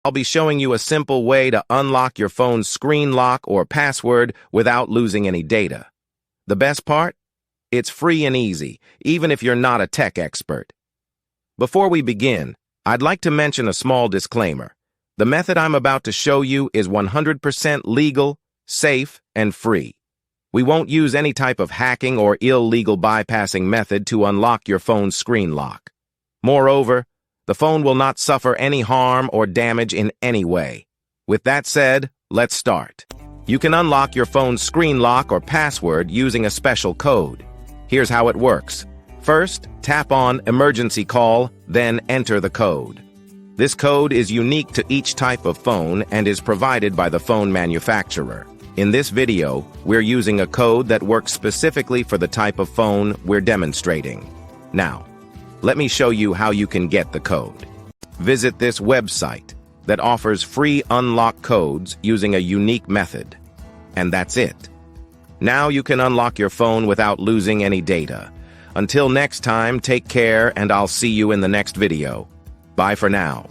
I'll be showing you a simple way to unlock your phone's screen lock or password without losing any data. The best part? It's free and easy, even if you're not a tech expert. Before we begin, I'd like to mention a small disclaimer. The method I'm about to show you is 100% legal, safe, and free. We won't use any type of hacking or illegal bypassing method to unlock your phone's screen lock. Moreover, the phone will not suffer any harm or damage in any way. With that said, let's start. You can unlock your phone's screen lock or password using a special code. Here's how it works. First, tap on Emergency Call, then enter the code. This code is unique to each type of phone and is provided by the phone manufacturer. In this video, we're using a code that works specifically for the type of phone we're demonstrating. Now, let me show you how you can get the code. Visit this website that offers free unlock codes using a unique method. And that's it. Now you can unlock your phone without losing any data. Until next time, take care, and I'll see you in the next video. Bye for now.